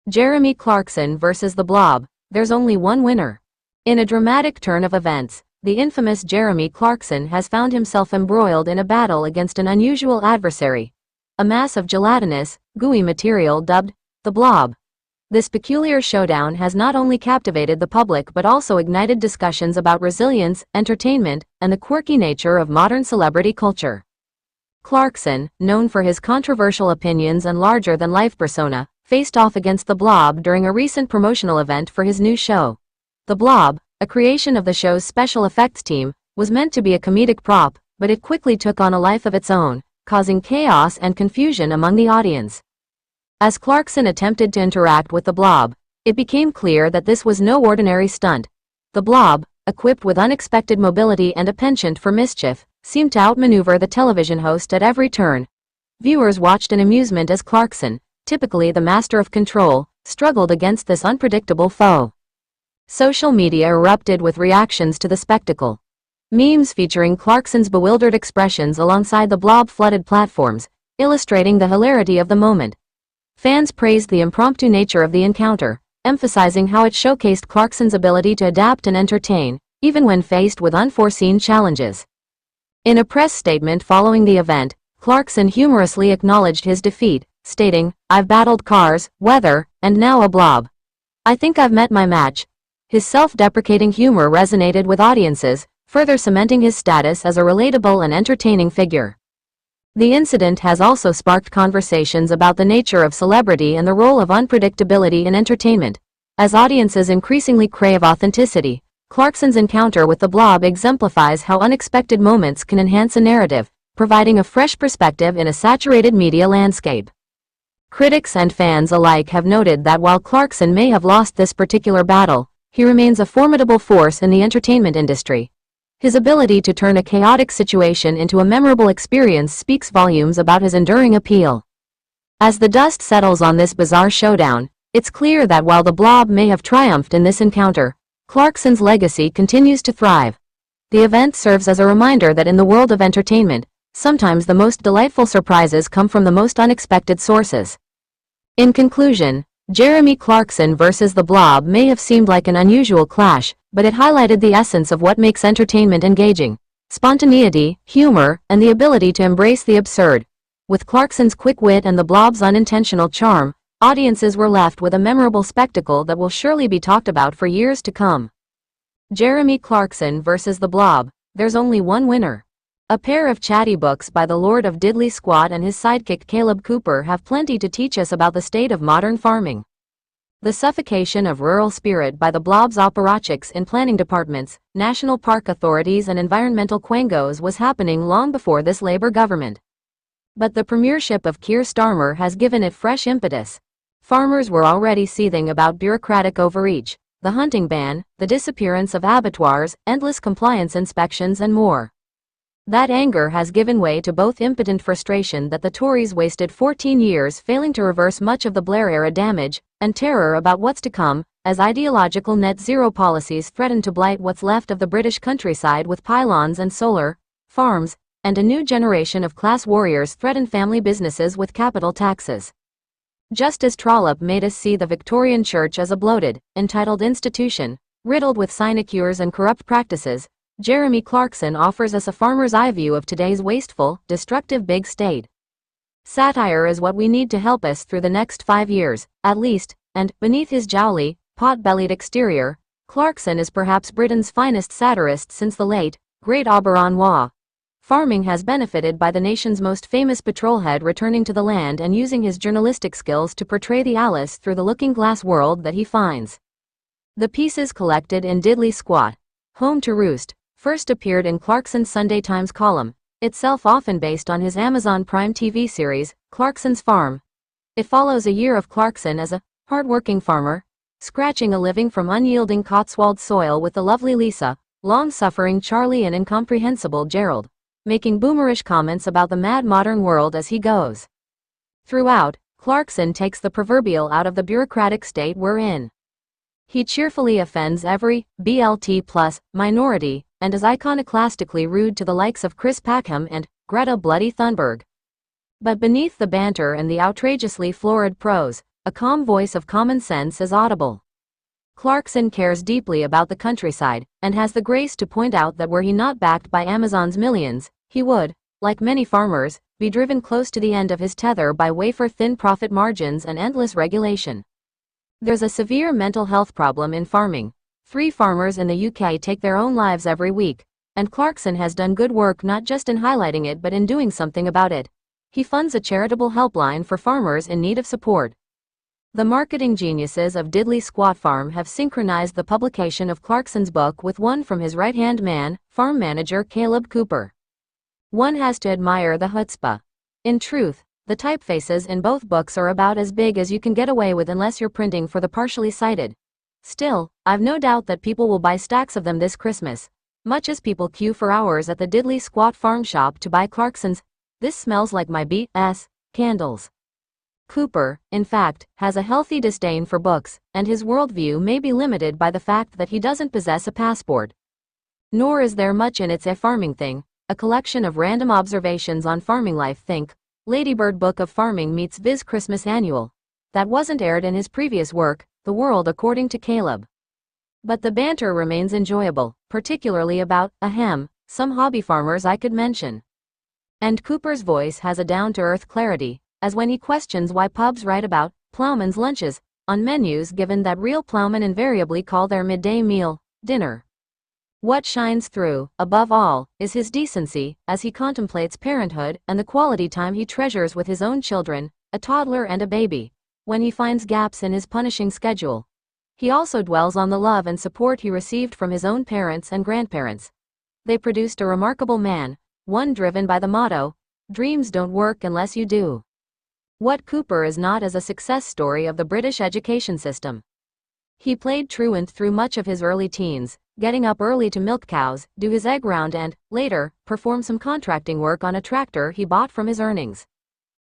Jeremy Clarkson versus the Blob, there's only one winner. In a dramatic turn of events, the infamous Jeremy Clarkson has found himself embroiled in a battle against an unusual adversary, a mass of gelatinous, gooey material dubbed the Blob. This peculiar showdown has not only captivated the public but also ignited discussions about resilience, entertainment, and the quirky nature of modern celebrity culture. Clarkson, known for his controversial opinions and larger-than-life persona, faced off against the Blob during a recent promotional event for his new show. The Blob, a creation of the show's special effects team, was meant to be a comedic prop, but it quickly took on a life of its own, causing chaos and confusion among the audience. As Clarkson attempted to interact with the Blob, it became clear that this was no ordinary stunt. The Blob, equipped with unexpected mobility and a penchant for mischief, seemed to outmaneuver the television host at every turn. Viewers watched in amusement as Clarkson, typically the master of control, struggled against this unpredictable foe. Social media erupted with reactions to the spectacle. Memes featuring Clarkson's bewildered expressions alongside the Blob flooded platforms, illustrating the hilarity of the moment. Fans praised the impromptu nature of the encounter, emphasizing how it showcased Clarkson's ability to adapt and entertain, even when faced with unforeseen challenges. In a press statement following the event, Clarkson humorously acknowledged his defeat, stating, "I've battled cars, weather, and now a Blob. I think I've met my match." His self-deprecating humor resonated with audiences, further cementing his status as a relatable and entertaining figure. The incident has also sparked conversations about the nature of celebrity and the role of unpredictability in entertainment. As audiences increasingly crave authenticity, Clarkson's encounter with the Blob exemplifies how unexpected moments can enhance a narrative, providing a fresh perspective in a saturated media landscape. Critics and fans alike have noted that while Clarkson may have lost this particular battle, he remains a formidable force in the entertainment industry. His ability to turn a chaotic situation into a memorable experience speaks volumes about his enduring appeal. As the dust settles on this bizarre showdown, it's clear that while the Blob may have triumphed in this encounter, Clarkson's legacy continues to thrive. The event serves as a reminder that in the world of entertainment, sometimes the most delightful surprises come from the most unexpected sources. In conclusion, Jeremy Clarkson versus the Blob may have seemed like an unusual clash, but it highlighted the essence of what makes entertainment engaging: spontaneity, humor, and the ability to embrace the absurd. With Clarkson's quick wit and the Blob's unintentional charm, audiences were left with a memorable spectacle that will surely be talked about for years to come. Jeremy Clarkson versus the Blob, there's only one winner. A pair of chatty books by the Lord of Diddley Squat and his sidekick Caleb Cooper have plenty to teach us about the state of modern farming. The suffocation of rural spirit by the Blob's apparatchiks in planning departments, national park authorities and environmental quangos was happening long before this Labour government. But the premiership of Keir Starmer has given it fresh impetus. Farmers were already seething about bureaucratic overreach, the hunting ban, the disappearance of abattoirs, endless compliance inspections and more. That anger has given way to both impotent frustration that the Tories wasted 14 years failing to reverse much of the Blair-era damage, and terror about what's to come, as ideological net-zero policies threaten to blight what's left of the British countryside with pylons and solar farms, and a new generation of class warriors threaten family businesses with capital taxes. Just as Trollope made us see the Victorian Church as a bloated, entitled institution, riddled with sinecures and corrupt practices, Jeremy Clarkson offers us a farmer's eye view of today's wasteful, destructive big state. Satire is what we need to help us through the next 5 years, at least, and, beneath his jowly, pot-bellied exterior, Clarkson is perhaps Britain's finest satirist since the late, great Auberon Waugh. Farming has benefited by the nation's most famous patrolhead returning to the land and using his journalistic skills to portray the Alice through the looking-glass world that he finds. The pieces collected in Diddley Squat, Home to Roost, first appeared in Clarkson's Sunday Times column, itself often based on his Amazon Prime TV series, Clarkson's Farm. It follows a year of Clarkson as a hard-working farmer, scratching a living from unyielding Cotswold soil with the lovely Lisa, long-suffering Charlie and incomprehensible Gerald, making boomerish comments about the mad modern world as he goes. Throughout, Clarkson takes the proverbial out of the bureaucratic state we're in. He cheerfully offends every BLT plus minority, and is iconoclastically rude to the likes of Chris Packham and Greta Bloody Thunberg. But beneath the banter and the outrageously florid prose, A calm voice of common sense is audible. Clarkson cares deeply about the countryside, and has the grace to point out that were he not backed by Amazon's millions, he would, like many farmers, be driven close to the end of his tether by wafer-thin profit margins and endless regulation. There's a severe mental health problem in farming. 3 farmers in the UK take their own lives every week, and Clarkson has done good work not just in highlighting it but in doing something about it. He funds a charitable helpline for farmers in need of support. The marketing geniuses of Diddley Squat Farm have synchronized the publication of Clarkson's book with one from his right-hand man, farm manager Caleb Cooper. One has to admire the chutzpah. In truth, the typefaces in both books are about as big as you can get away with unless you're printing for the partially sighted. Still, I've no doubt that people will buy stacks of them this Christmas, much as people queue for hours at the Diddley Squat Farm shop to buy Clarkson's "This Smells Like My B.S." candles. Cooper, in fact, has a healthy disdain for books, and his worldview may be limited by the fact that he doesn't possess a passport. Nor is there much in It's a Farming Thing, a collection of random observations on farming life. Think Ladybird Book of Farming meets Viz Christmas Annual. That wasn't aired in his previous work, The World According to Caleb. But the banter remains enjoyable, particularly about, some hobby farmers I could mention. And Cooper's voice has a down-to-earth clarity, as when he questions why pubs write about plowmen's lunches on menus given that real plowmen invariably call their midday meal dinner. What shines through, above all, is his decency, as he contemplates parenthood and the quality time he treasures with his own children, a toddler and a baby, when he finds gaps in his punishing schedule. He also dwells on the love and support he received from his own parents and grandparents. They produced a remarkable man, one driven by the motto, "Dreams don't work unless you do." What Cooper is not is a success story of the British education system. He played truant through much of his early teens, getting up early to milk cows, do his egg round and, later, perform some contracting work on a tractor he bought from his earnings.